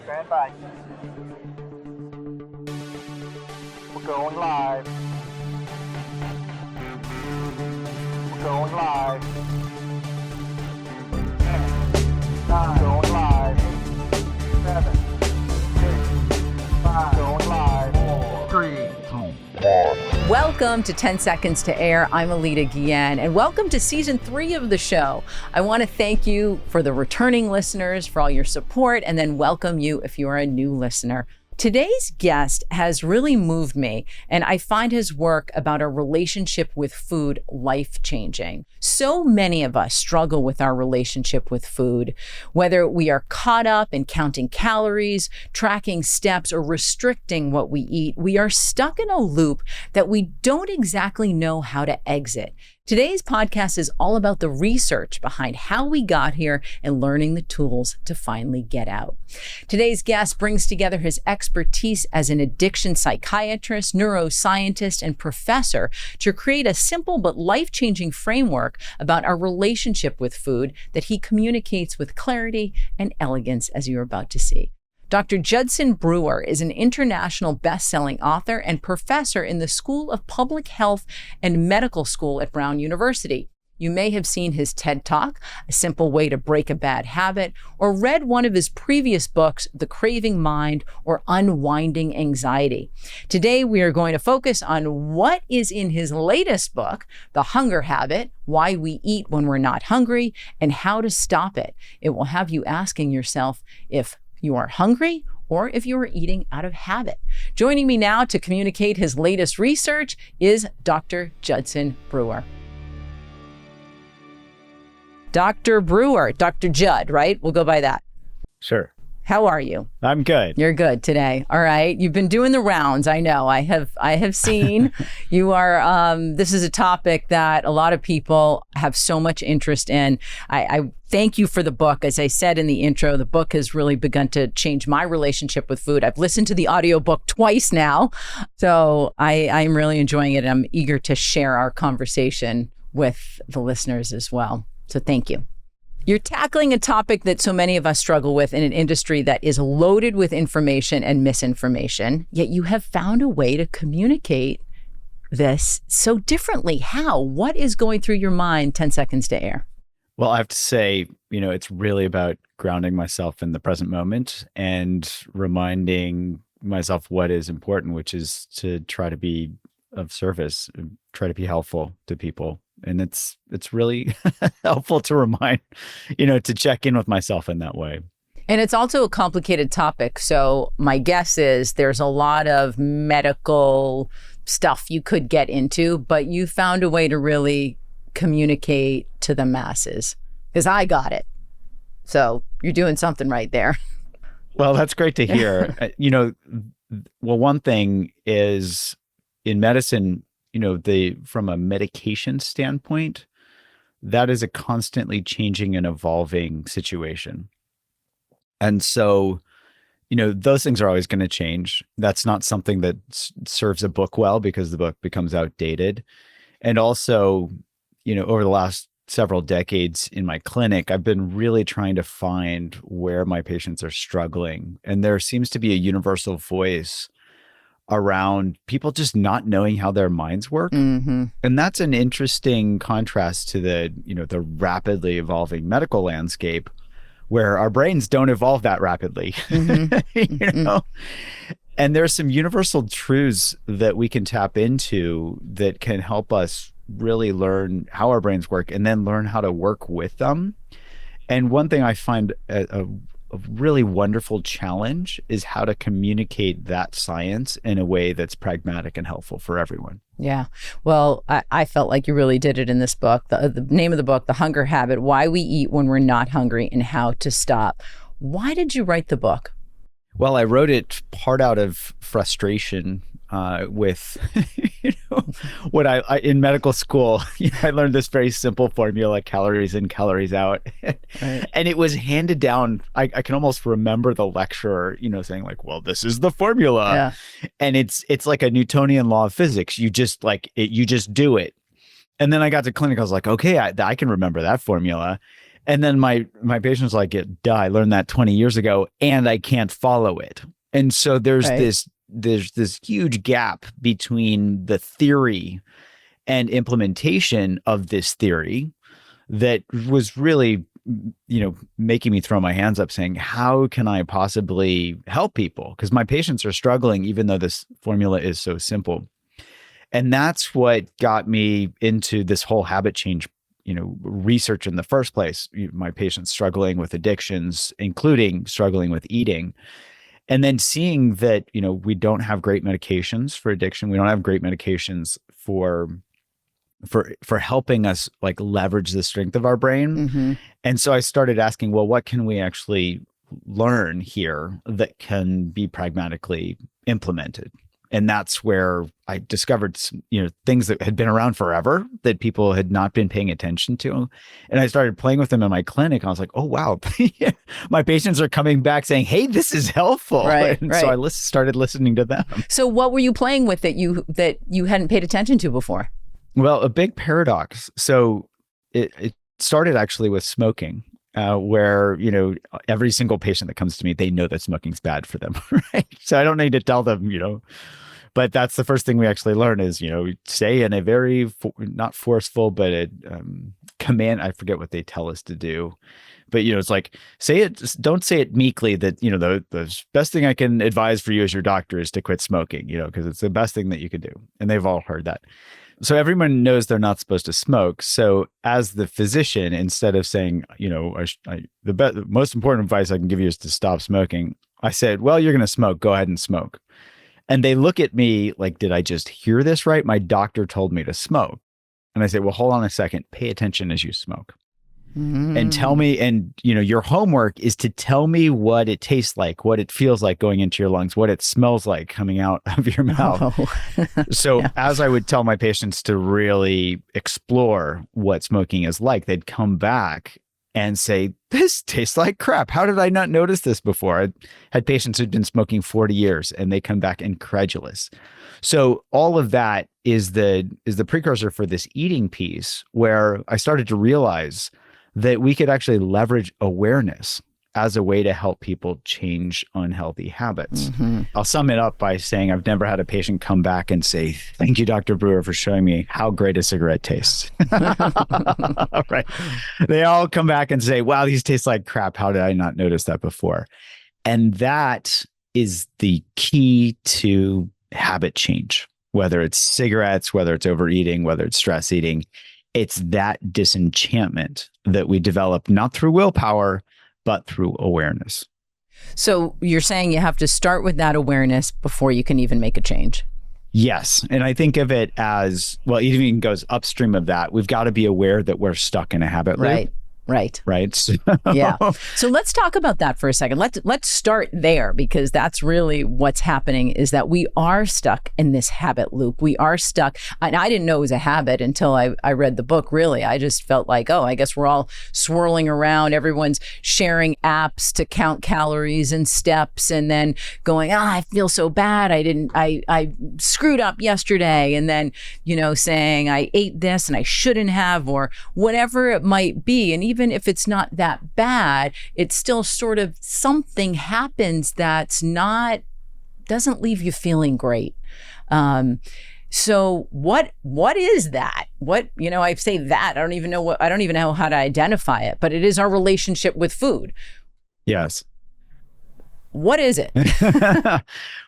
Stand by. We're going live. We're going live. 10, 9, going live. 7, 6, 5, going live. 4, 3, 2, 1. Welcome to 10 Seconds to Air. I'm Alita Guillen, and welcome to Season 3 of the show. I want to thank you for the returning listeners, for all your support, and then welcome you if you are a new listener. Today's guest has really moved me, and I find his work about our relationship with food life-changing. So many of us struggle with our relationship with food, whether we are caught up in counting calories, tracking steps, or restricting what we eat. We are stuck in a loop that we don't exactly know how to exit. Today's podcast is all about the research behind how we got here and learning the tools to finally get out. Today's guest brings together his expertise as an addiction psychiatrist, neuroscientist, and professor to create a simple but life-changing framework about our relationship with food that he communicates with clarity and elegance, as you're about to see. Dr. Judson Brewer is an international best-selling author and professor in the School of Public Health and Medical School at Brown University. You may have seen his TED Talk, A Simple Way to Break a Bad Habit, or read one of his previous books, The Craving Mind or Unwinding Anxiety. Today, we are going to focus on what is in his latest book, The Hunger Habit, Why We Eat When We're Not Hungry, and How to Stop It. It will have you asking yourself if you are hungry or if you are eating out of habit. Joining me now to communicate his latest research is Dr. Judson Brewer. Dr. Brewer, Dr. Jud, right? We'll go by that. Sure. How are you? I'm good. You're good today. All right. You've been doing the rounds. I know. I have seen you are, this is a topic that a lot of people have so much interest in. I thank you for the book. As I said in the intro, the book has really begun to change my relationship with food. I've listened to the audiobook twice now. So I'm really enjoying it. I'm eager to share our conversation with the listeners as well. So thank you. You're tackling a topic that so many of us struggle with in an industry that is loaded with information and misinformation, yet you have found a way to communicate this so differently. How? What is going through your mind 10 seconds to air? Well, I have to say, it's really about grounding myself in the present moment and reminding myself what is important, which is to try to be of service, try to be helpful to people. And it's really helpful to remind, to check in with myself in that way. And it's also a complicated topic. So my guess is there's a lot of medical stuff you could get into, but you found a way to really communicate to the masses, because I got it. So you're doing something right there. Well, that's great to hear. One thing is in medicine, from a medication standpoint, that is a constantly changing and evolving situation. And so, those things are always going to change. That's not something that serves a book well, because the book becomes outdated. And also, over the last several decades in my clinic, I've been really trying to find where my patients are struggling. And there seems to be a universal voice around people just not knowing how their minds work. Mm-hmm. And that's an interesting contrast to the rapidly evolving medical landscape, where our brains don't evolve that rapidly. Mm-hmm. And there's some universal truths that we can tap into that can help us really learn how our brains work and then learn how to work with them. And one thing I find a really wonderful challenge is how to communicate that science in a way that's pragmatic and helpful for everyone. Yeah. Well, I felt like you really did it in this book. The name of the book, The Hunger Habit, Why We Eat When We're Not Hungry and How to Stop. Why did you write the book? Well, I wrote it part out of frustration with, what I in medical school, I learned this very simple formula, calories in, calories out. Right. And it was handed down. I can almost remember the lecturer, saying like, well, this is the formula. Yeah. And it's like a Newtonian law of physics. You just you just do it. And then I got to clinic. I was like, okay, I can remember that formula. And then my patient's like, duh, I learned that 20 years ago and I can't follow it. And so there's this huge gap between the theory and implementation of this theory that was really, making me throw my hands up saying, how can I possibly help people? Because my patients are struggling, even though this formula is so simple. And that's what got me into this whole habit change, research in the first place. My patients struggling with addictions, including struggling with eating. And then seeing that, we don't have great medications for addiction. We don't have great medications for helping us like leverage the strength of our brain. Mm-hmm. And so I started asking, well, what can we actually learn here that can be pragmatically implemented? And that's where I discovered some, things that had been around forever that people had not been paying attention to. And I started playing with them in my clinic. I was like, oh, wow, my patients are coming back saying, hey, this is helpful. Right, and so I started listening to them. So what were you playing with that you hadn't paid attention to before? Well, a big paradox. So it started actually with smoking. Where, every single patient that comes to me, they know that smoking's bad for them, right? So I don't need to tell them, but that's the first thing we actually learn is, say in a very, not forceful, but a command, I forget what they tell us to do. But, it's like, don't say it meekly that, the best thing I can advise for you as your doctor is to quit smoking, because it's the best thing that you could do. And they've all heard that. So everyone knows they're not supposed to smoke. So as the physician, instead of saying, the most important advice I can give you is to stop smoking, I said, well, you're going to smoke. Go ahead and smoke. And they look at me like, did I just hear this right? My doctor told me to smoke. And I say, well, hold on a second. Pay attention as you smoke. And tell me, and your homework is to tell me what it tastes like, what it feels like going into your lungs, what it smells like coming out of your mouth. Oh. So as I would tell my patients to really explore what smoking is like, they'd come back and say, this tastes like crap. How did I not notice this before? I had patients who'd been smoking 40 years and they come back incredulous. So all of that is the precursor for this eating piece, where I started to realize that we could actually leverage awareness as a way to help people change unhealthy habits. Mm-hmm. I'll sum it up by saying I've never had a patient come back and say, thank you, Dr. Brewer, for showing me how great a cigarette tastes. Right. They all come back and say, wow, these taste like crap. How did I not notice that before? And that is the key to habit change, whether it's cigarettes, whether it's overeating, whether it's stress eating. It's that disenchantment that we develop, not through willpower, but through awareness. So you're saying you have to start with that awareness before you can even make a change. Yes. And I think of it as, well, it even goes upstream of that. We've got to be aware that we're stuck in a habit loop. Right. So, yeah. So let's talk about that for a second. Let's start there, because that's really what's happening, is that we are stuck in this habit loop. We are stuck. And I didn't know it was a habit until I read the book, really. I just felt like, oh, I guess we're all swirling around. Everyone's sharing apps to count calories and steps, and then going, I feel so bad. I screwed up yesterday. And then, saying I ate this and I shouldn't have, or whatever it might be. And even if it's not that bad, it's still sort of something happens doesn't leave you feeling great. So what is that? I say that, I don't even know how to identify it, but it is our relationship with food. Yes. What is it?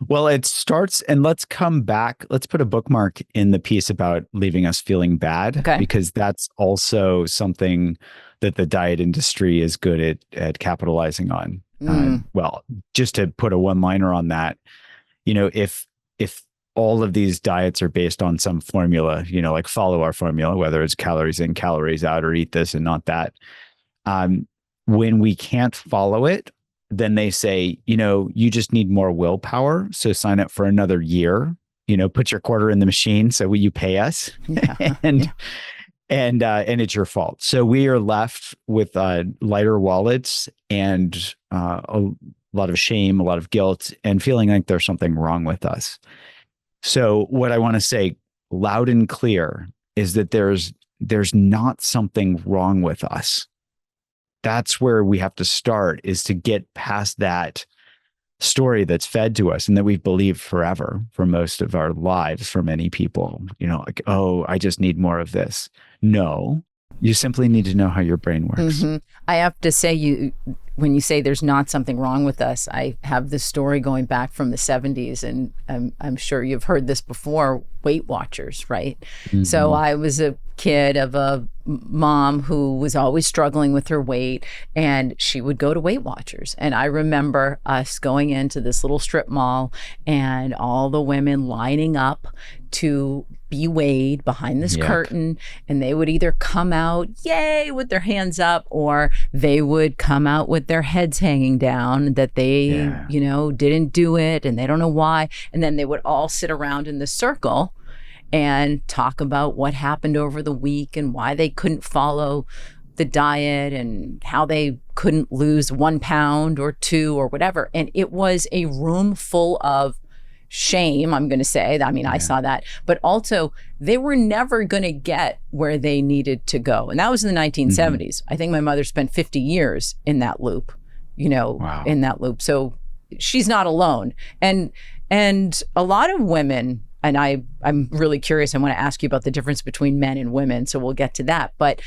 Well, it starts, and let's come back. Let's put a bookmark in the piece about leaving us feeling bad, okay, because that's also something that the diet industry is good at capitalizing on. Well, just to put a one-liner on that, if all of these diets are based on some formula, like follow our formula, whether it's calories in, calories out, or eat this and not that, when we can't follow it, then they say, you just need more willpower. So sign up for another year, put your quarter in the machine. So will you pay us? Yeah. And it's your fault. So we are left with lighter wallets and a lot of shame, a lot of guilt, and feeling like there's something wrong with us. So what I want to say loud and clear is that there's not something wrong with us. that's where we have to start, is to get past that story that's fed to us and that we've believed forever for most of our lives for many people. Like, oh, I just need more of this. No, you simply need to know how your brain works. I have to say, when you say there's not something wrong with us, I have this story going back from the 70s, and I'm sure you've heard this before, Weight Watchers, right? So I was a kid of a mom who was always struggling with her weight, and she would go to Weight Watchers. And I remember us going into this little strip mall and all the women lining up to be weighed behind this curtain, and they would either come out, yay, with their hands up, or they would come out with their heads hanging down, that they, didn't do it and they don't know why. And then they would all sit around in the circle and talk about what happened over the week and why they couldn't follow the diet and how they couldn't lose 1 pound or 2 or whatever. And it was a room full of shame, I'm going to say. I mean, I saw that, but also they were never going to get where they needed to go. And that was in the 1970s. I think my mother spent 50 years in that loop, in that loop. So she's not alone. And a lot of women, and I'm really curious, I want to ask you about the difference between men and women. So we'll get to that. But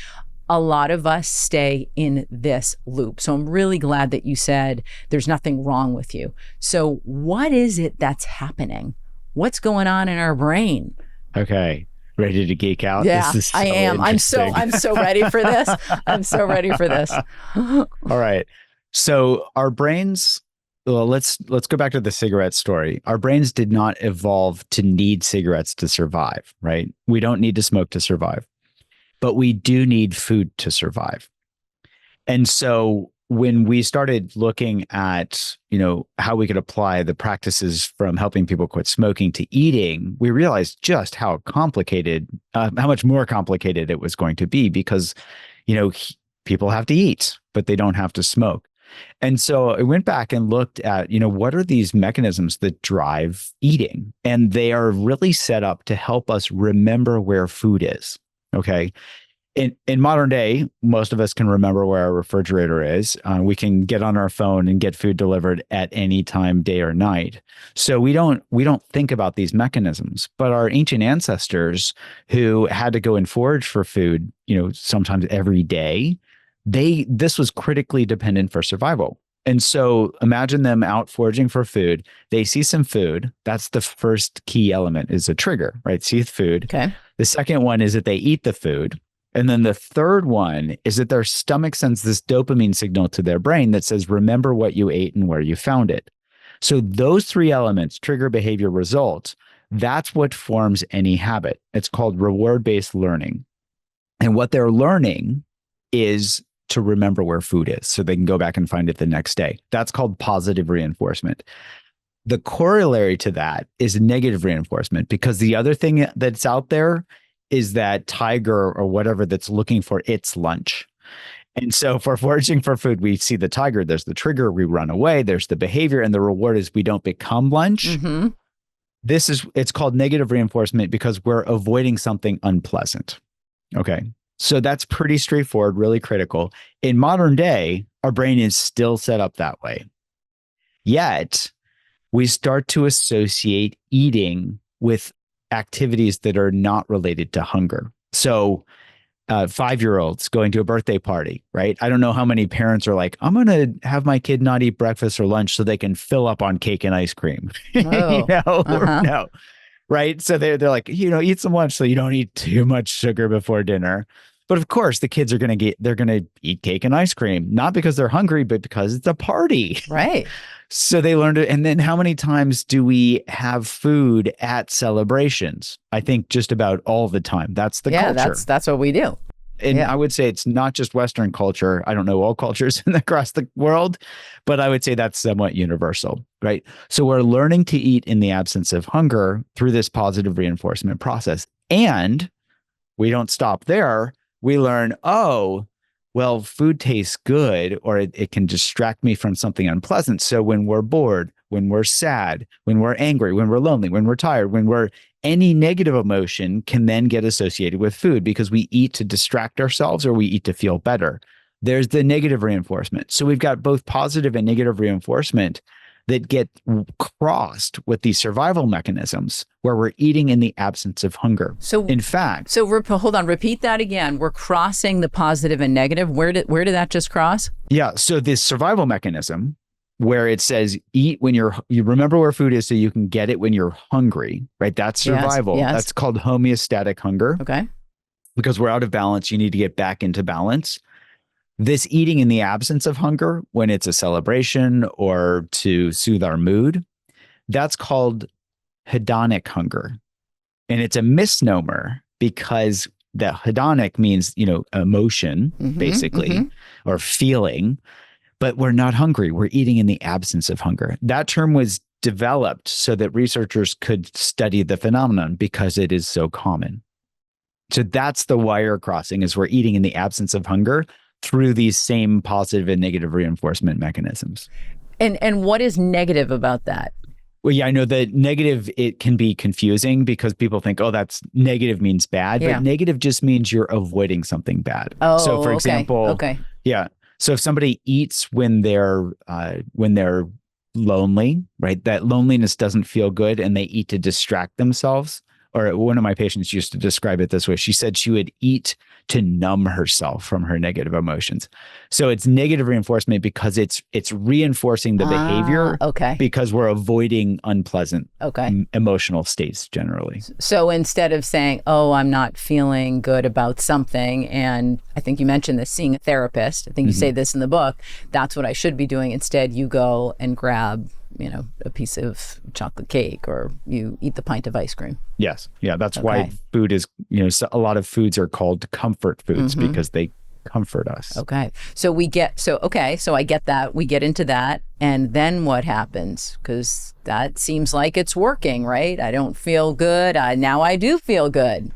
a lot of us stay in this loop. So I'm really glad that you said there's nothing wrong with you. So what is it that's happening? What's going on in our brain? Okay. Ready to geek out? Yeah, This is so I am. I'm so ready for this. I'm so ready for this. All right. So our brains, well, let's go back to the cigarette story. Our brains did not evolve to need cigarettes to survive, right? We don't need to smoke to survive. But we do need food to survive. And so when we started looking at, how we could apply the practices from helping people quit smoking to eating, we realized just how complicated, how much more complicated it was going to be, because, people have to eat, but they don't have to smoke. And so I went back and looked at, what are these mechanisms that drive eating? And they are really set up to help us remember where food is. Okay. In modern day, most of us can remember where our refrigerator is. We can get on our phone and get food delivered at any time, day or night. So we don't think about these mechanisms. But our ancient ancestors, who had to go and forage for food, sometimes every day, this was critically dependent for survival. And so imagine them out foraging for food. They see some food. That's the first key element, is a trigger, right? See food. Okay. The second one is that they eat the food. And then the third one is that their stomach sends this dopamine signal to their brain that says, remember what you ate and where you found it. So those 3 elements, trigger, behavior, result, that's what forms any habit. It's called reward-based learning. And what they're learning is to remember where food is so they can go back and find it the next day. That's called positive reinforcement. The corollary to that is negative reinforcement, because the other thing that's out there is that tiger or whatever that's looking for its lunch. And so for foraging for food, we see the tiger, there's the trigger, we run away, there's the behavior, and the reward is we don't become lunch. It's called negative reinforcement because we're avoiding something unpleasant. Okay. So that's pretty straightforward, really critical. In modern day, our brain is still set up that way. Yet we start to associate eating with activities that are not related to hunger. So 5-year-olds going to a birthday party, right? I don't know how many parents are like, I'm going to have my kid not eat breakfast or lunch so they can fill up on cake and ice cream. Oh. No. Right. So they're like, eat some lunch so you don't eat too much sugar before dinner. But of course, the kids are going to eat cake and ice cream, not because they're hungry, but because it's a party. Right. So they learned it. And then how many times do we have food at celebrations? I think just about all the time. That's the culture. Yeah, that's what we do. And I would say it's not just Western culture. I don't know all cultures across the world, but I would say that's somewhat universal, right? So we're learning to eat in the absence of hunger through this positive reinforcement process. And we don't stop there. We learn, well, food tastes good, or it can distract me from something unpleasant. So when we're bored, when we're sad, when we're angry, when we're lonely, when we're tired, any negative emotion can then get associated with food because we eat to distract ourselves or we eat to feel better. there's the negative reinforcement. So we've got both positive and negative reinforcement that get crossed with these survival mechanisms where we're eating in the absence of hunger. So in fact, hold on, repeat that again. We're crossing the positive and negative. Where did that just cross? Yeah. So this survival mechanism where it says eat when you remember where food is so you can get it when you're hungry, right? That's survival. Yes. That's called homeostatic hunger. Okay. Because we're out of balance, you need to get back into balance. This eating in the absence of hunger, when it's a celebration or to soothe our mood, that's called hedonic hunger. And it's a misnomer because the hedonic means, emotion, basically, or feeling, but we're not hungry. We're eating in the absence of hunger. That term was developed so that researchers could study the phenomenon because it is so common. So that's the wire crossing, is we're eating in the absence of hunger through these same positive and negative reinforcement mechanisms. And what is negative about that? Well, yeah, I know that negative, it can be confusing because people think, oh, that's negative means bad, but negative just means you're avoiding something bad. Oh, so for example, yeah. So if somebody eats when they're lonely, right? That loneliness doesn't feel good and they eat to distract themselves. Or one of my patients used to describe it this way. She said she would eat to numb herself from her negative emotions. So it's negative reinforcement because it's reinforcing the behavior because we're avoiding unpleasant emotional states generally. So instead of saying, oh, I'm not feeling good about something, and I think you mentioned this, seeing a therapist, I think you say this in the book, that's what I should be doing. Instead, you go and grab a piece of chocolate cake, or you eat the pint of ice cream. Yes. Yeah. That's why food is, a lot of foods are called comfort foods because they comfort us. Okay. So I get that. We get into that. And then what happens? Because that seems like it's working, right? I don't feel good. Now I do feel good.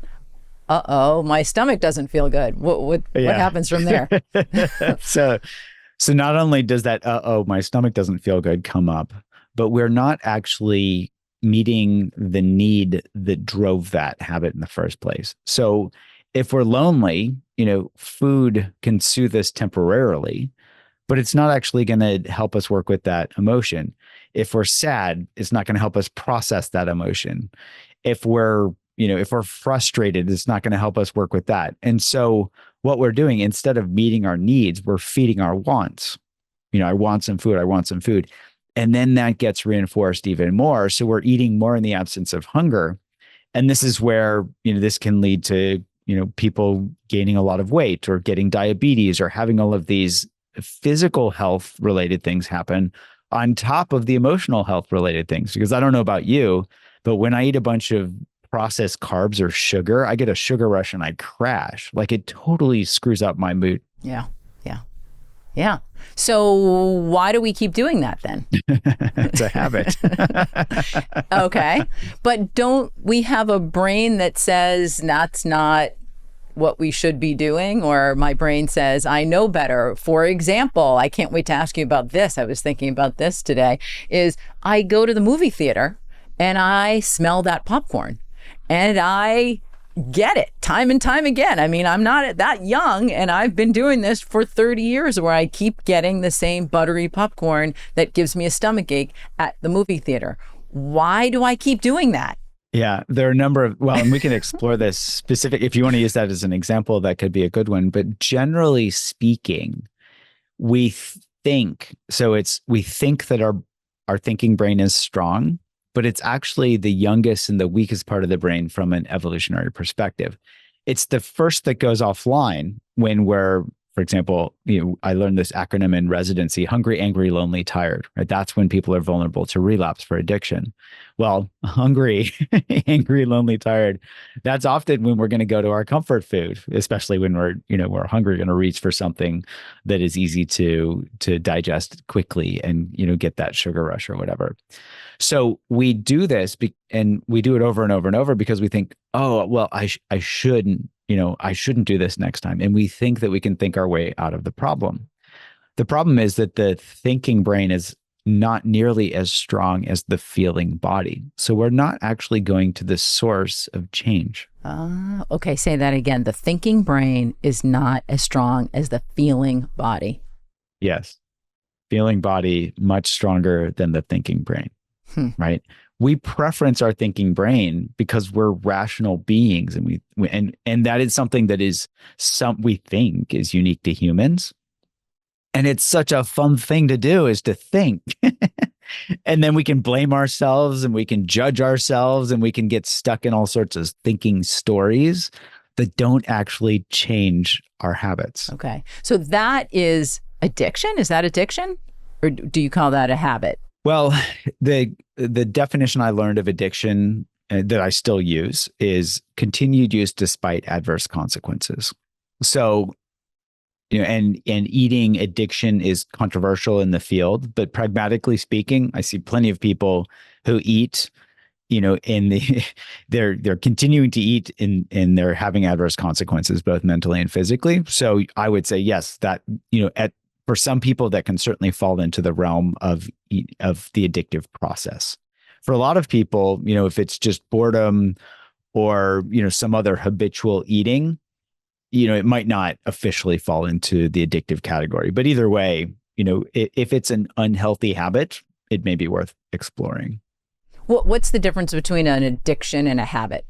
Uh-oh, my stomach doesn't feel good. What happens from there? So not only does that, my stomach doesn't feel good come up, but we're not actually meeting the need that drove that habit in the first place. So if we're lonely, food can soothe us temporarily, but it's not actually going to help us work with that emotion. If we're sad, it's not going to help us process that emotion. If we're frustrated, it's not going to help us work with that. And so what we're doing, instead of meeting our needs, we're feeding our wants. I want some food. And then that gets reinforced even more. So we're eating more in the absence of hunger. And this is where, this can lead to, people gaining a lot of weight or getting diabetes or having all of these physical health related things happen on top of the emotional health related things. Because I don't know about you, but when I eat a bunch of processed carbs or sugar, I get a sugar rush and I crash. Like, it totally screws up my mood. Yeah. So why do we keep doing that then? It's a habit. Okay. But don't we have a brain that says that's not what we should be doing? Or my brain says, I know better. For example, I can't wait to ask you about this. I was thinking about this today, is I go to the movie theater and I smell that popcorn and I get it time and time again. I mean, I'm not that young and I've been doing this for 30 years where I keep getting the same buttery popcorn that gives me a stomach ache at the movie theater. Why do I keep doing that? Yeah, there are a number of, and we can explore this specific, if you want to use that as an example, that could be a good one. But generally speaking, we think that our thinking brain is strong, but it's actually the youngest and the weakest part of the brain from an evolutionary perspective. It's the first that goes offline when we're, for example, I learned this acronym in residency: hungry, angry, lonely, tired, right? That's when people are vulnerable to relapse for addiction. Well, hungry, angry, lonely, tired, that's often when we're going to go to our comfort food, especially when we're hungry, going to reach for something that is easy to digest quickly and, get that sugar rush or whatever. So we do this and we do it over and over and over because we think, oh, well, I shouldn't do this next time. And we think that we can think our way out of the problem. The problem is that the thinking brain is not nearly as strong as the feeling body. So we're not actually going to the source of change. Okay, say that again. The thinking brain is not as strong as the feeling body. Yes. Feeling body much stronger than the thinking brain, right? We preference our thinking brain because we're rational beings, and and that is something that is we think is unique to humans. And it's such a fun thing to do, is to think. And then we can blame ourselves and we can judge ourselves and we can get stuck in all sorts of thinking stories that don't actually change our habits. Okay. So that is addiction? Is that addiction? Or do you call that a habit? Well, the definition I learned of addiction that I still use is continued use despite adverse consequences. So, and eating addiction is controversial in the field, but pragmatically speaking, I see plenty of people who eat, they're continuing to eat and they're having adverse consequences, both mentally and physically. So I would say, yes, that, for some people that can certainly fall into the realm of the addictive process. For a lot of people, if it's just boredom or, some other habitual eating, it might not officially fall into the addictive category. But either way, if it's an unhealthy habit, it may be worth exploring. What's the difference between an addiction and a habit?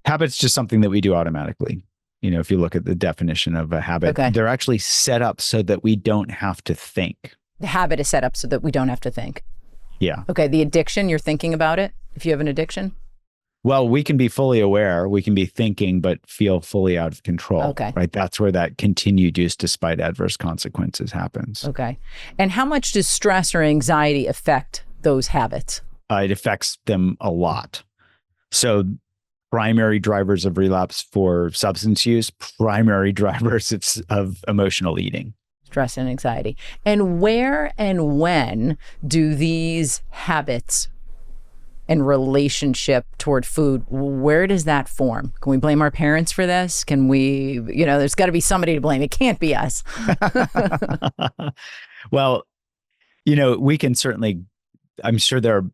Habit's just something that we do automatically. If you look at the definition of a habit, they're actually set up so that we don't have to think. The habit is set up so that we don't have to think. Yeah. Okay. The addiction, you're thinking about it if you have an addiction? Well, we can be fully aware, we can be thinking, but feel fully out of control. Okay. Right. That's where that continued use despite adverse consequences happens. Okay. And how much does stress or anxiety affect those habits? It affects them a lot. So primary drivers of relapse for substance use, primary drivers of emotional eating. Stress and anxiety. And where and when do these habits and relationship toward food, where does that form? Can we blame our parents for this? Can we, there's got to be somebody to blame. It can't be us. Well, we can certainly, I'm sure there are,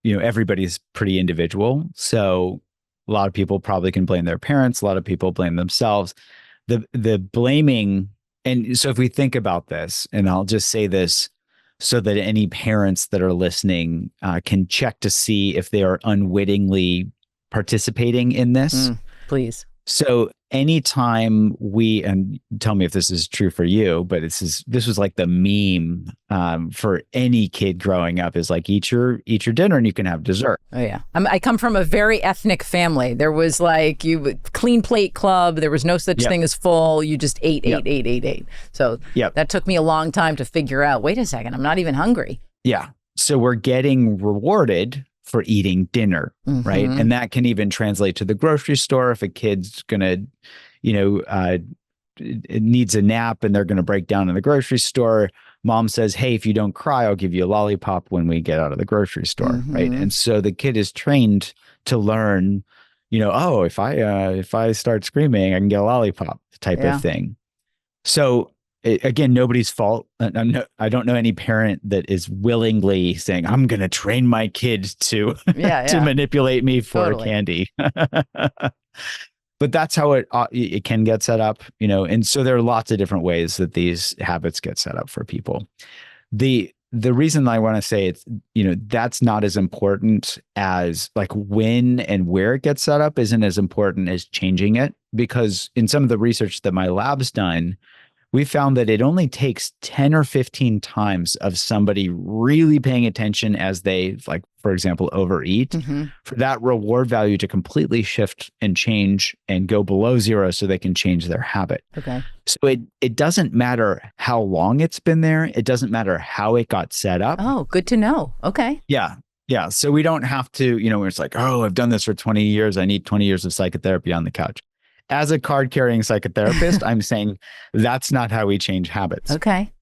everybody's pretty individual. So a lot of people probably can blame their parents. A lot of people blame themselves. The blaming, and so if we think about this, and I'll just say this so that any parents that are listening can check to see if they are unwittingly participating in this. Please. So anytime and tell me if this is true for you, but this was like the meme for any kid growing up, is like, eat your dinner and you can have dessert. Oh yeah. I come from a very ethnic family. There was like clean plate club. There was no such thing as full. You just ate. So that took me a long time to figure out, wait a second, I'm not even hungry. Yeah. So we're getting rewarded for eating dinner, right? And that can even translate to the grocery store. If a kid's gonna, it needs a nap and they're gonna break down in the grocery store, mom says, "Hey, if you don't cry, I'll give you a lollipop when we get out of the grocery store," right? And so the kid is trained to learn, oh, if I start screaming, I can get a lollipop, type of thing. So again, nobody's fault. I don't know any parent that is willingly saying, "I'm going to train my kid to to manipulate me for candy." But that's how it can get set up, And so there are lots of different ways that these habits get set up for people. The reason I want to say it's, that's not as important as like when and where it gets set up isn't as important as changing it, because in some of the research that my lab's done, we found that it only takes 10 or 15 times of somebody really paying attention as they, like, for example, overeat, for that reward value to completely shift and change and go below zero so they can change their habit. Okay. So it doesn't matter how long it's been there. It doesn't matter how it got set up. Oh, good to know. Okay. Yeah. Yeah. So we don't have to, where it's like, oh, I've done this for 20 years. I need 20 years of psychotherapy on the couch. As a card-carrying psychotherapist, I'm saying that's not how we change habits. Okay.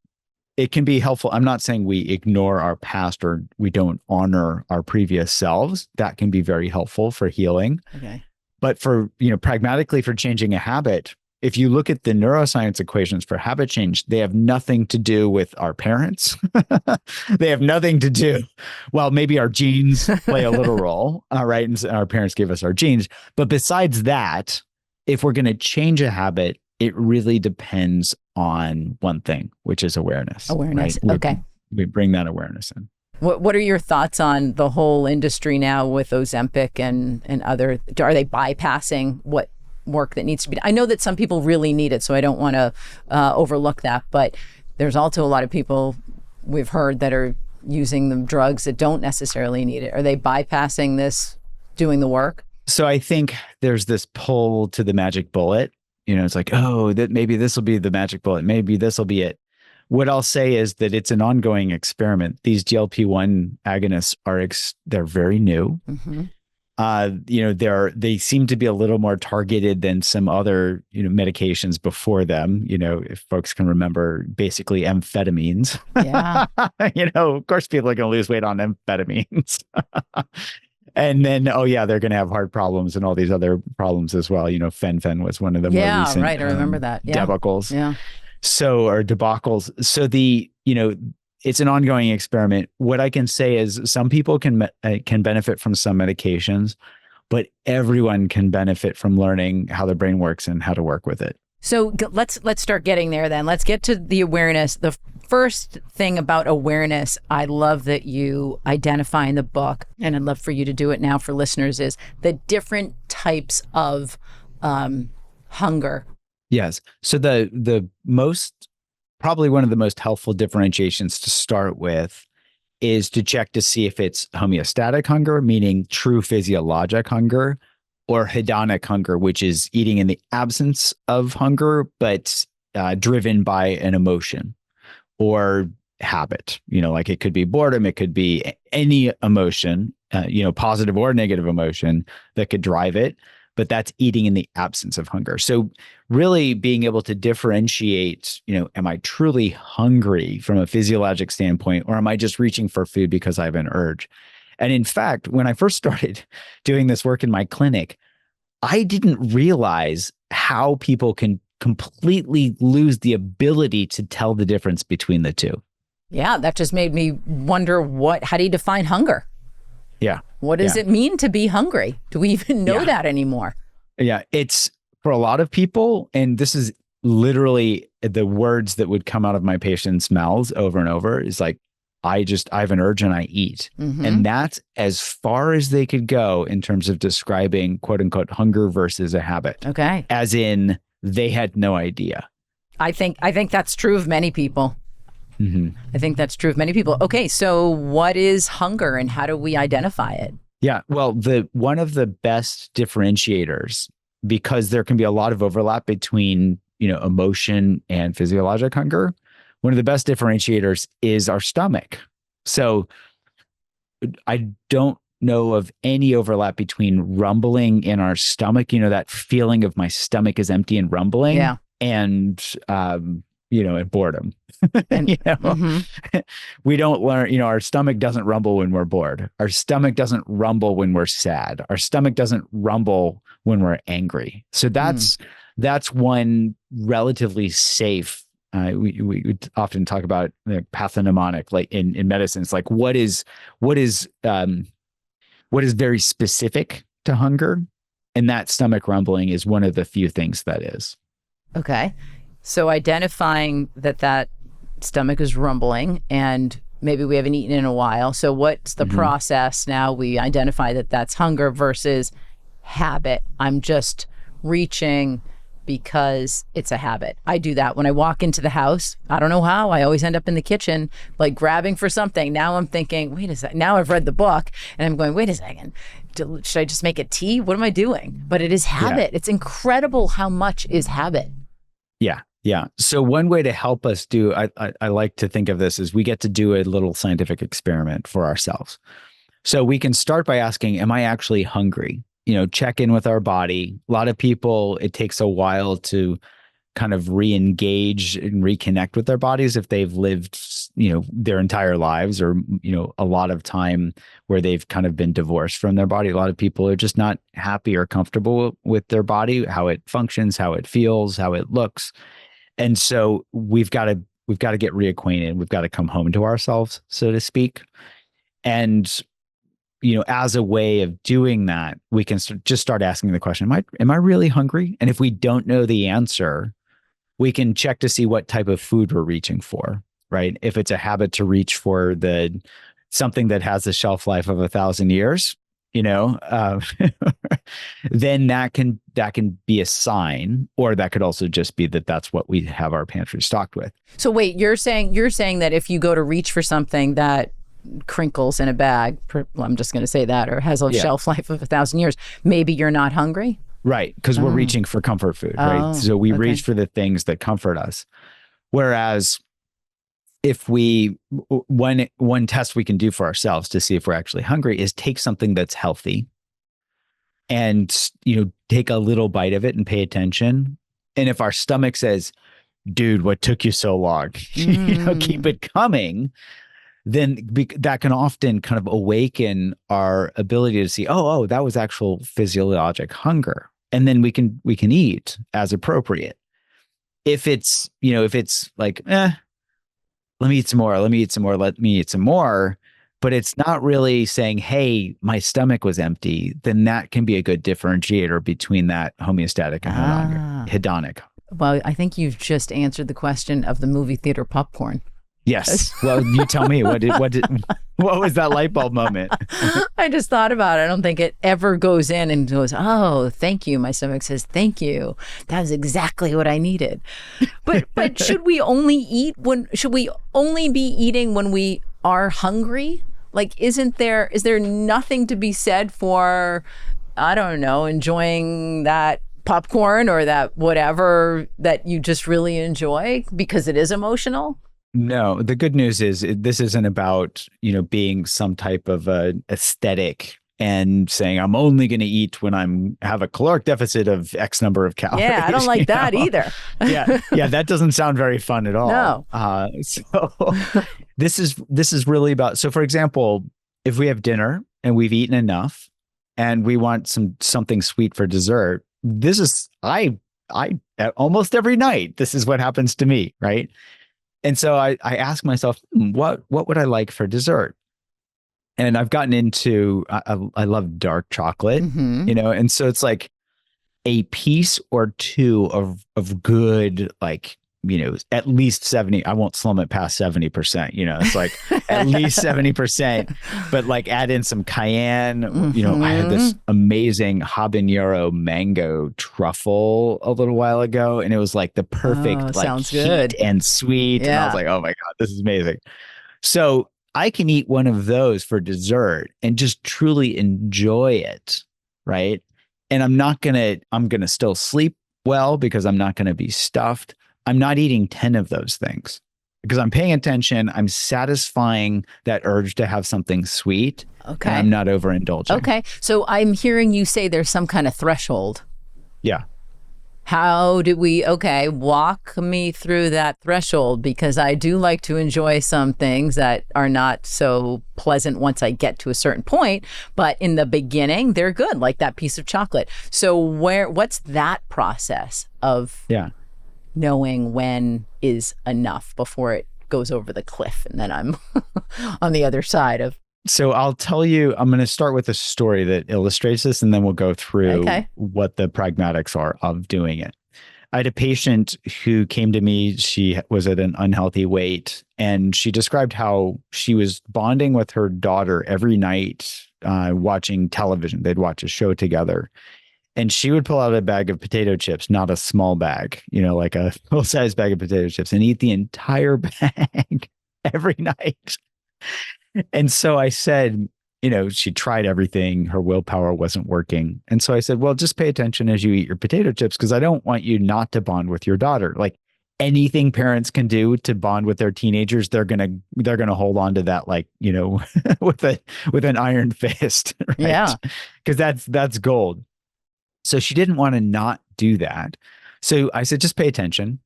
It can be helpful. I'm not saying we ignore our past or we don't honor our previous selves. That can be very helpful for healing. Okay. But for, pragmatically for changing a habit, if you look at the neuroscience equations for habit change, they have nothing to do with our parents. They have nothing to do. Well, maybe our genes play a little role, right? And our parents gave us our genes. But besides that, if we're going to change a habit, it really depends on one thing, which is awareness. Awareness. Right? Okay. We bring that awareness in. What are your thoughts on the whole industry now with Ozempic and other? Are they bypassing what work that needs to be done? I know that some people really need it, so I don't want to overlook that. But there's also a lot of people we've heard that are using the drugs that don't necessarily need it. Are they bypassing this, doing the work? So I think there's this pull to the magic bullet. It's like, oh, that maybe this will be the magic bullet. Maybe this will be it. What I'll say is that it's an ongoing experiment. These GLP-1 agonists they're very new. Mm-hmm. They seem to be a little more targeted than some other, medications before them. If folks can remember, basically amphetamines. Yeah. Of course, people are going to lose weight on amphetamines. And then, they're going to have heart problems and all these other problems as well. Fen was one of the more recent. Yeah, right. I remember that. Yeah. Debacles. Yeah. Or debacles. So it's an ongoing experiment. What I can say is some people can benefit from some medications, but everyone can benefit from learning how the brain works and how to work with it. So let's start getting there then. Let's get to the awareness. The first thing about awareness, I love that you identify in the book, and I'd love for you to do it now for listeners, is the different types of hunger. Yes. So probably one of the most helpful differentiations to start with is to check to see if it's homeostatic hunger, meaning true physiologic hunger, or hedonic hunger, which is eating in the absence of hunger, but driven by an emotion or habit. Like it could be boredom, it could be any emotion, positive or negative emotion that could drive it. But that's eating in the absence of hunger. So really being able to differentiate, am I truly hungry from a physiologic standpoint, or am I just reaching for food because I have an urge? And in fact, when I first started doing this work in my clinic, I didn't realize how people can completely lose the ability to tell the difference between the two. Yeah, that just made me wonder how do you define hunger? Yeah. What does it mean to be hungry? Do we even know that anymore? Yeah, it's for a lot of people, and this is literally the words that would come out of my patients' mouths over and over, is like, I have an urge and I eat. Mm-hmm. And that's as far as they could go in terms of describing quote unquote hunger versus a habit. Okay. As in they had no idea. I think that's true of many people. Mm-hmm. I think that's true of many people. Okay, so what is hunger and how do we identify it? Yeah, well, one of the best differentiators, because there can be a lot of overlap between, emotion and physiologic hunger, one of the best differentiators is our stomach. So I don't know of any overlap between rumbling in our stomach, that feeling of my stomach is empty and rumbling, and and boredom. And, mm-hmm. We don't learn, our stomach doesn't rumble when we're bored. Our stomach doesn't rumble when we're sad. Our stomach doesn't rumble when we're angry. So that's one relatively safe. We often talk about pathognomonic, like in medicine. It's like what is very specific to hunger, and that stomach rumbling is one of the few things that is. Okay. So identifying that stomach is rumbling and maybe we haven't eaten in a while. So what's the process now? We identify that that's hunger versus habit. I'm just reaching because it's a habit. I do that when I walk into the house. I don't know how. I always end up in the kitchen, like grabbing for something. Now I'm thinking, wait a second. Now I've read the book and I'm going, wait a second. Should I just make a tea? What am I doing? But it is habit. Yeah. It's incredible how much is habit. Yeah. Yeah. So one way to help us do, I like to think of this as we get to do a little scientific experiment for ourselves. So we can start by asking, am I actually hungry? Check in with our body. A lot of people, it takes a while to kind of re-engage and reconnect with their bodies if they've lived, their entire lives, or, a lot of time where they've kind of been divorced from their body. A lot of people are just not happy or comfortable with their body, how it functions, how it feels, how it looks. And so we've got to get reacquainted. We've got to come home to ourselves, so to speak. And, as a way of doing that, we can just start asking the question, am I really hungry? And if we don't know the answer, we can check to see what type of food we're reaching for, right? If it's a habit to reach for something that has a shelf life of 1,000 years, then that can be a sign, or that could also just be that that's what we have our pantry stocked with. So wait, you're saying that if you go to reach for something that crinkles in a bag, I'm just going to say that, or has a shelf life of 1,000 years, maybe you're not hungry? Right, because we're reaching for comfort food, right? So we reach for the things that comfort us. Whereas if one test we can do for ourselves to see if we're actually hungry is take something that's healthy and, take a little bite of it and pay attention. And if our stomach says, dude, what took you so long? Keep it coming. Then that can often kind of awaken our ability to see, oh, that was actual physiologic hunger. And then we can eat as appropriate. If it's like, let me eat some more, let me eat some more, but it's not really saying, hey, my stomach was empty, then that can be a good differentiator between that homeostatic and hedonic. Well, I think you've just answered the question of the movie theater popcorn. Yes. Well, you tell me, what was that light bulb moment? I just thought about it. I don't think it ever goes in and goes, oh, thank you. My stomach says, thank you. That was exactly what I needed. But should we only be eating when we are hungry? Like, is there nothing to be said for, I don't know, enjoying that popcorn or that whatever that you just really enjoy because it is emotional? No, the good news is this isn't about, being some type of aesthetic and saying I'm only going to eat when have a caloric deficit of X number of calories. Yeah, I don't like that either. Yeah, that doesn't sound very fun at all. No. So this is really about, so for example, if we have dinner and we've eaten enough and we want something sweet for dessert, this is I almost every night, this is what happens to me, right? And so I ask myself, what would I like for dessert? And I've gotten into, I love dark chocolate, and so it's like a piece or two of good, like, at least 70, I won't slum it past 70%, it's like at least 70%, but like add in some cayenne, I had this amazing habanero mango truffle a little while ago, and it was like the perfect, sounds heat good and sweet. Yeah. And I was like, oh my God, this is amazing. So I can eat one of those for dessert and just truly enjoy it. Right. And I'm going to still sleep well because I'm not going to be stuffed. I'm not eating 10 of those things because I'm paying attention. I'm satisfying that urge to have something sweet. Okay. And I'm not overindulging. Okay. So I'm hearing you say there's some kind of threshold. Yeah. How do we, walk me through that threshold, because I do like to enjoy some things that are not so pleasant once I get to a certain point, but in the beginning, they're good, like that piece of chocolate. So what's that process of knowing when is enough before it goes over the cliff and then I'm on the other side of? So I'll tell you, I'm going to start with a story that illustrates this, and then we'll go through what the pragmatics are of doing it. I had a patient who came to me. She was at an unhealthy weight, and she described how she was bonding with her daughter every night, watching television. They'd watch a show together. And she would pull out a bag of potato chips, not a small bag, like a full-size bag of potato chips, and eat the entire bag every night. And so I said, she tried everything. Her willpower wasn't working. And so I said, well, just pay attention as you eat your potato chips, because I don't want you not to bond with your daughter. Like anything parents can do to bond with their teenagers, they're going to hold on to that, like, with an iron fist. Right? Yeah. Because that's gold. So she didn't want to not do that. So I said, just pay attention.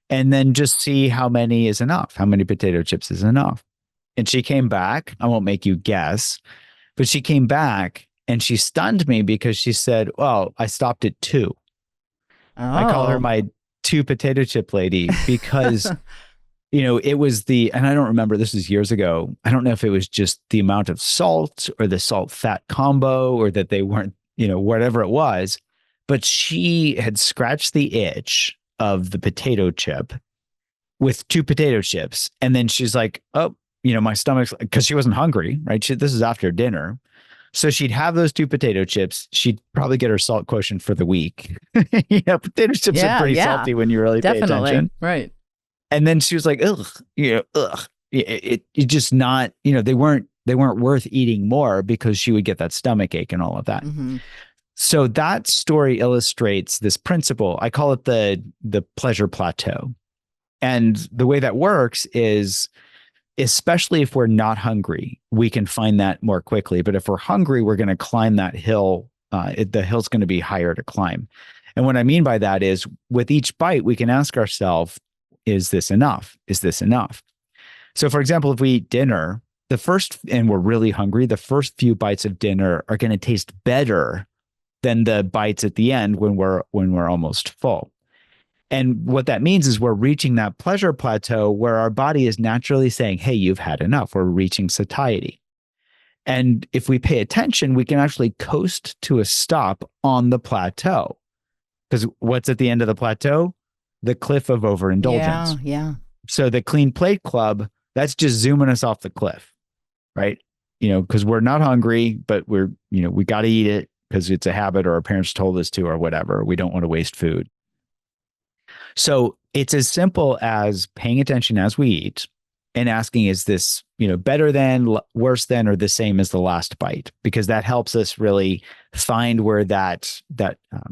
and then just see how many is enough. How many potato chips is enough? And she came back. I won't make you guess, but she came back and she stunned me because she said, well, I stopped at 2. I call her Oh. my 2 potato chip lady because, it was and I don't remember, this was years ago. I don't know if it was just the amount of salt or the salt fat combo or that they weren't, whatever it was, but she had scratched the itch of the potato chip with 2 potato chips. And then she's like, oh, my stomach's, because she wasn't hungry, right? This is after dinner. So she'd have those 2 potato chips. She'd probably get her salt quotient for the week. Potato chips are pretty salty when you really pay attention. Right. And then she was like, ugh, ugh. It just not, they weren't worth eating more because she would get that stomach ache and all of that. Mm-hmm. So that story illustrates this principle. I call it the pleasure plateau. And the way that works is, especially if we're not hungry, we can find that more quickly. But if we're hungry, we're going to climb that hill. The hill's going to be higher to climb. And what I mean by that is, with each bite, we can ask ourselves, is this enough? Is this enough? So for example, if we eat dinner, and we're really hungry, the first few bites of dinner are going to taste better than the bites at the end when we're almost full. And what that means is we're reaching that pleasure plateau where our body is naturally saying, hey, you've had enough. We're reaching satiety. And if we pay attention, we can actually coast to a stop on the plateau. Because what's at the end of the plateau? The cliff of overindulgence. Yeah. So the Clean Plate Club, that's just zooming us off the cliff, right? Because we're not hungry, but we got to eat it because it's a habit or our parents told us to or whatever. We don't want to waste food. So it's as simple as paying attention as we eat and asking, is this, better than, worse than, or the same as the last bite? Because that helps us really find where that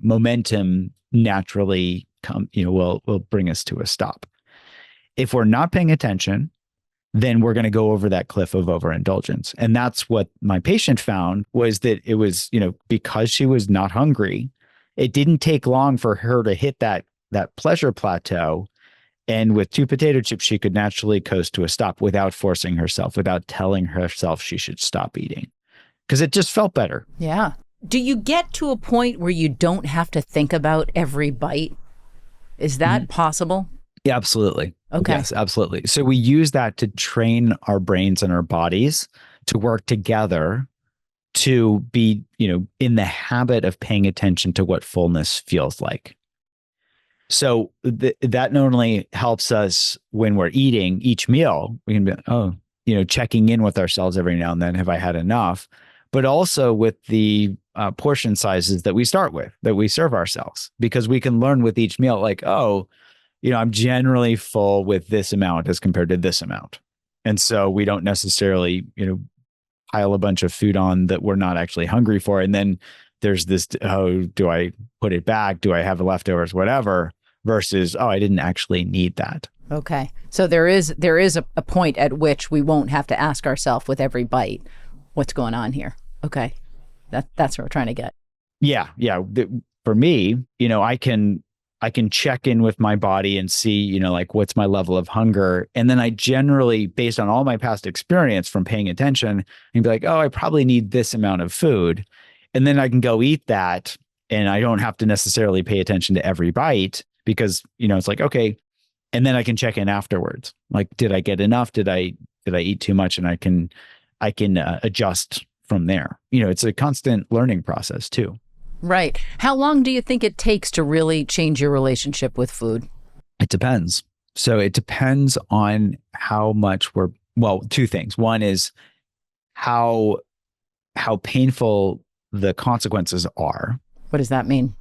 momentum naturally will bring us to a stop. If we're not paying attention, then we're going to go over that cliff of overindulgence. And that's what my patient found, was that it was, because she was not hungry, it didn't take long for her to hit that pleasure plateau. And with 2 potato chips, she could naturally coast to a stop without forcing herself, without telling herself she should stop eating, because it just felt better. Yeah. Do you get to a point where you don't have to think about every bite? Is that possible? Yeah, absolutely. Okay. Yes, absolutely. So we use that to train our brains and our bodies to work together to be, in the habit of paying attention to what fullness feels like. So that not only helps us when we're eating each meal, we can be, checking in with ourselves every now and then. Have I had enough? But also with the portion sizes that we start with, that we serve ourselves, because we can learn with each meal, like, I'm generally full with this amount as compared to this amount. And so we don't necessarily, pile a bunch of food on that we're not actually hungry for. And then there's this, do I put it back? Do I have leftovers? Whatever, versus, I didn't actually need that. Okay. So there is a point at which we won't have to ask ourselves with every bite, what's going on here? Okay. That's what we're trying to get. Yeah. For me, I can check in with my body and see, like, what's my level of hunger. And then I generally, based on all my past experience from paying attention, and be like, I probably need this amount of food. And then I can go eat that. And I don't have to necessarily pay attention to every bite because, it's like, okay. And then I can check in afterwards. Like, did I get enough? Did I eat too much? And I can adjust from there. It's a constant learning process too. Right. How long do you think it takes to really change your relationship with food? It depends. So it depends on how much 2 things. One is how painful the consequences are. What does that mean?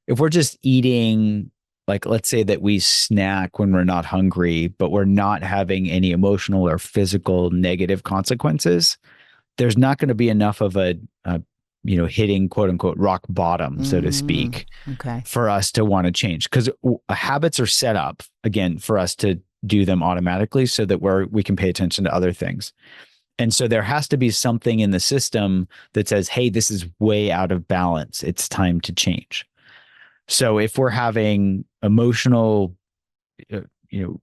If we're just eating, like, let's say that we snack when we're not hungry, but we're not having any emotional or physical negative consequences, there's not going to be enough of a hitting quote unquote rock bottom, so to speak, for us to want to change. Because habits are set up, again, for us to do them automatically so that we can pay attention to other things. And so there has to be something in the system that says, hey, this is way out of balance. It's time to change. So if we're having emotional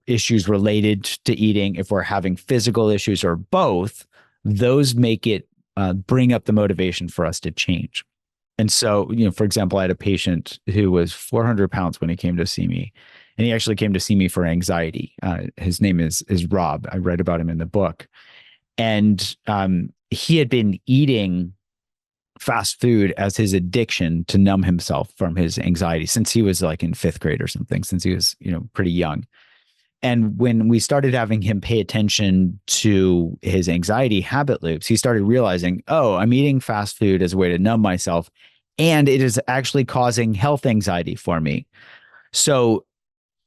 issues related to eating, if we're having physical issues or both, those make it bring up the motivation for us to change. And so, for example, I had a patient who was 400 pounds when he came to see me, and he actually came to see me for anxiety. His name is Rob. I read about him in the book. And he had been eating fast food as his addiction to numb himself from his anxiety since he was like in 5th grade or something, since he was, pretty young. And when we started having him pay attention to his anxiety habit loops, he started realizing, oh, I'm eating fast food as a way to numb myself, and it is actually causing health anxiety for me. So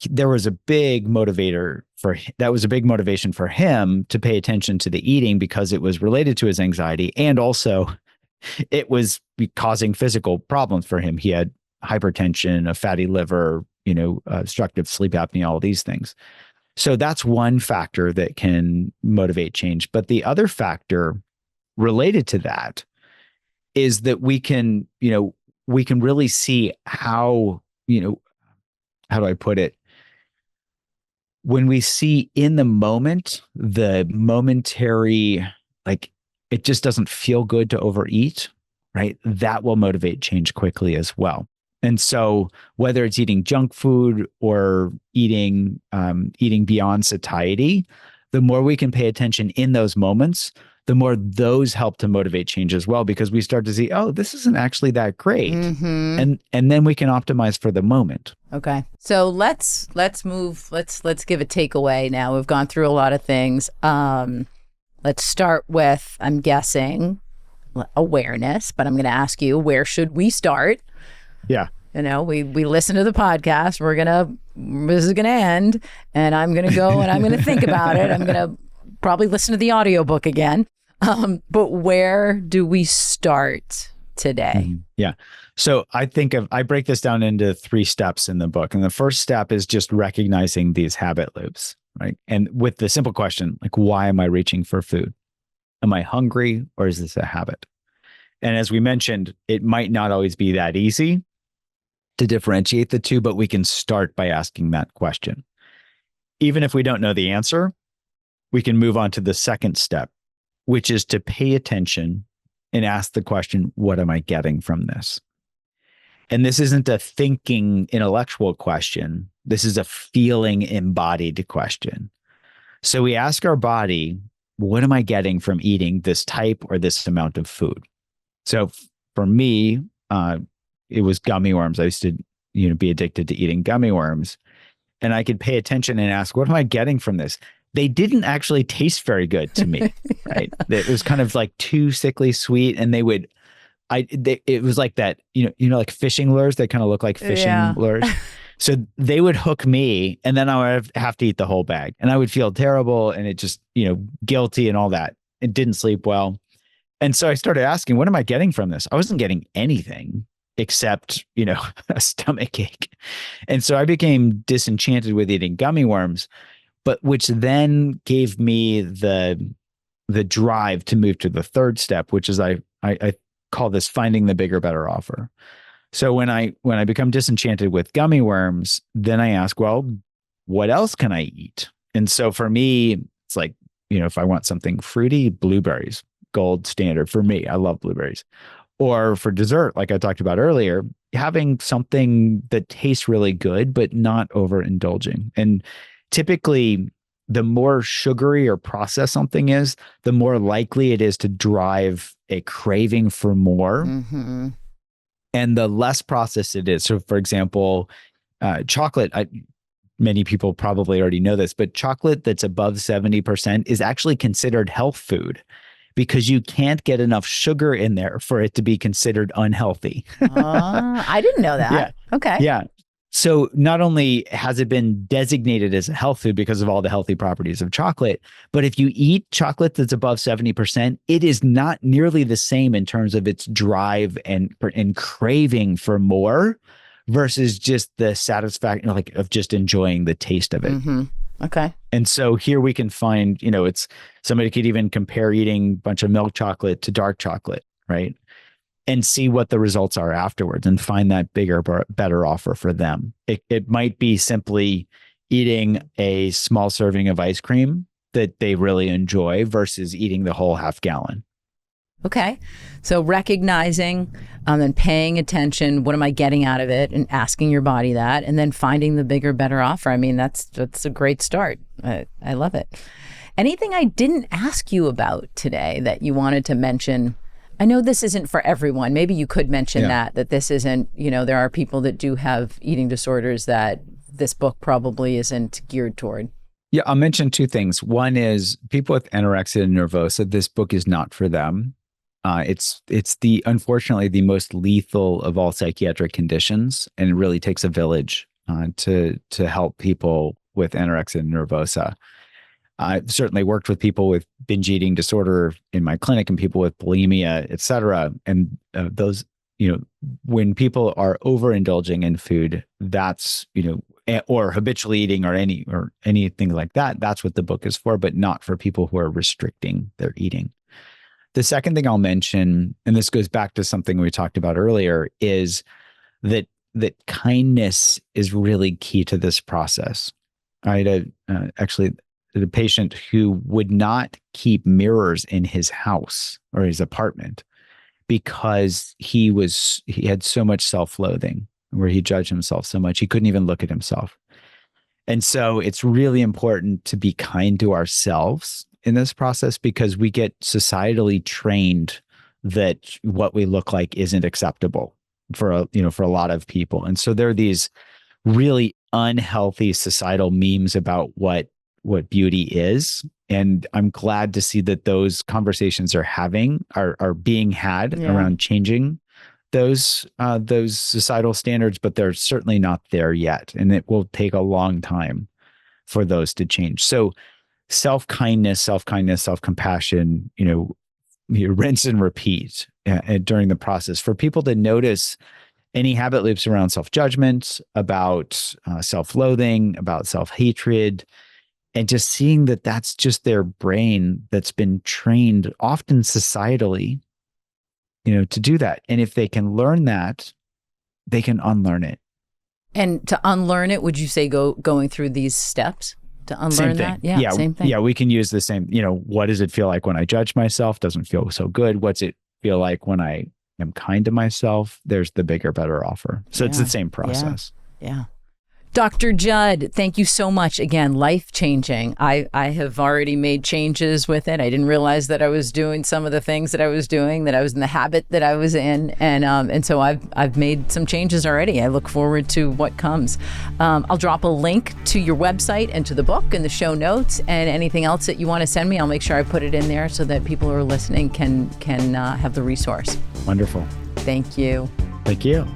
there was a big motivator that was a big motivation for him to pay attention to the eating, because it was related to his anxiety, and also it was causing physical problems for him. He had hypertension, a fatty liver, obstructive sleep apnea, all these things. So that's one factor that can motivate change. But the other factor related to that is that we can really see how do I put it? When we see in the moment, the momentary, like, it just doesn't feel good to overeat, right? That will motivate change quickly as well. And so whether it's eating junk food or eating beyond satiety, the more we can pay attention in those moments, the more those help to motivate change as well, because we start to see, oh, this isn't actually that great. And then we can optimize for the moment. Okay. So let's give a takeaway now. We've gone through a lot of things. Let's start with, I'm guessing, awareness, but I'm going to ask you, where should we start? Yeah. We listen to the podcast. This is going to end, and I'm going to go and I'm going to think about it. I'm going to probably listen to the audiobook again. But where do we start today? Yeah. So I break this down into 3 steps in the book. And the first step is just recognizing these habit loops, right? And with the simple question, like, why am I reaching for food? Am I hungry, or is this a habit? And as we mentioned, it might not always be that easy to differentiate the two, but we can start by asking that question. Even if we don't know the answer, we can move on to the second step, which is to pay attention and ask the question, what am I getting from this? And this isn't a thinking intellectual question. This is a feeling embodied question. So we ask our body, what am I getting from eating this type or this amount of food? So for me, it was gummy worms. I used to, be addicted to eating gummy worms, and I could pay attention and ask, what am I getting from this? They didn't actually taste very good to me, right? It was kind of like too sickly sweet, and it was like that, like fishing lures. They kind of look like fishing lures. So they would hook me, and then I would have to eat the whole bag, and I would feel terrible, and it just, guilty and all that. It didn't sleep well. And so I started asking, what am I getting from this? I wasn't getting anything except, a stomach ache. And so I became disenchanted with eating gummy worms, but which then gave me the drive to move to the third step, which is I call this finding the bigger, better offer. So when I become disenchanted with gummy worms, then I ask, well, what else can I eat? And so for me, it's like, if I want something fruity, blueberries, gold standard for me. I love blueberries. Or for dessert, like I talked about earlier, having something that tastes really good, but not overindulging. And typically, the more sugary or processed something is, the more likely it is to drive a craving for more. Mm-hmm. And the less processed it is. So for example, chocolate, many people probably already know this, but chocolate that's above 70% is actually considered health food, because you can't get enough sugar in there for it to be considered unhealthy. I didn't know that. Yeah. Okay. Yeah. So not only has it been designated as a health food because of all the healthy properties of chocolate, but if you eat chocolate that's above 70%, it is not nearly the same in terms of its drive and craving for more versus just the satisfaction, of just enjoying the taste of it. Mm-hmm. Okay. And so here we can find, it's somebody could even compare eating a bunch of milk chocolate to dark chocolate, right? And see what the results are afterwards and find that bigger, better offer for them. It might be simply eating a small serving of ice cream that they really enjoy versus eating the whole half gallon. Okay. So recognizing and paying attention, what am I getting out of it, and asking your body that, and then finding the bigger, better offer. I mean, that's a great start. I love it. Anything I didn't ask you about today that you wanted to mention? I know this isn't for everyone. Maybe you could mention that this isn't, there are people that do have eating disorders that this book probably isn't geared toward. Yeah, I'll mention two things. One is people with anorexia nervosa, this book is not for them. It's unfortunately the most lethal of all psychiatric conditions, and it really takes a village to help people with anorexia nervosa. I've certainly worked with people with binge eating disorder in my clinic and people with bulimia, et cetera. And those, when people are overindulging in food, that's, or habitually eating or anything like that, that's what the book is for, but not for people who are restricting their eating. The second thing I'll mention, and this goes back to something we talked about earlier, is that kindness is really key to this process. I had a patient who would not keep mirrors in his house or his apartment because he had so much self-loathing, where he judged himself so much he couldn't even look at himself. And so it's really important to be kind to ourselves in this process, because we get societally trained that what we look like isn't acceptable for a lot of people. And so there are these really unhealthy societal memes about what beauty is. And I'm glad to see that those conversations are being had around changing those societal standards, but they're certainly not there yet. And it will take a long time for those to change. So self-kindness, self-compassion, rinse and repeat during the process, for people to notice any habit loops around self-judgment, about self-loathing, about self-hatred, and just seeing that that's just their brain that's been trained, often societally, to do that. And if they can learn that, they can unlearn it. And to unlearn it, would you say going through these steps to unlearn that? Yeah, same thing. Yeah, we can use the same, what does it feel like when I judge myself? Doesn't feel so good. What's it feel like when I am kind to myself? There's the bigger, better offer. So it's the same process. Yeah. Dr. Jud, thank you so much. Again, life-changing. I have already made changes with it. I didn't realize that I was doing some of the things that I was doing, that I was in the habit that I was in. And so I've made some changes already. I look forward to what comes. I'll drop a link to your website and to the book in the show notes, and anything else that you want to send me, I'll make sure I put it in there so that people who are listening can have the resource. Wonderful. Thank you. Thank you.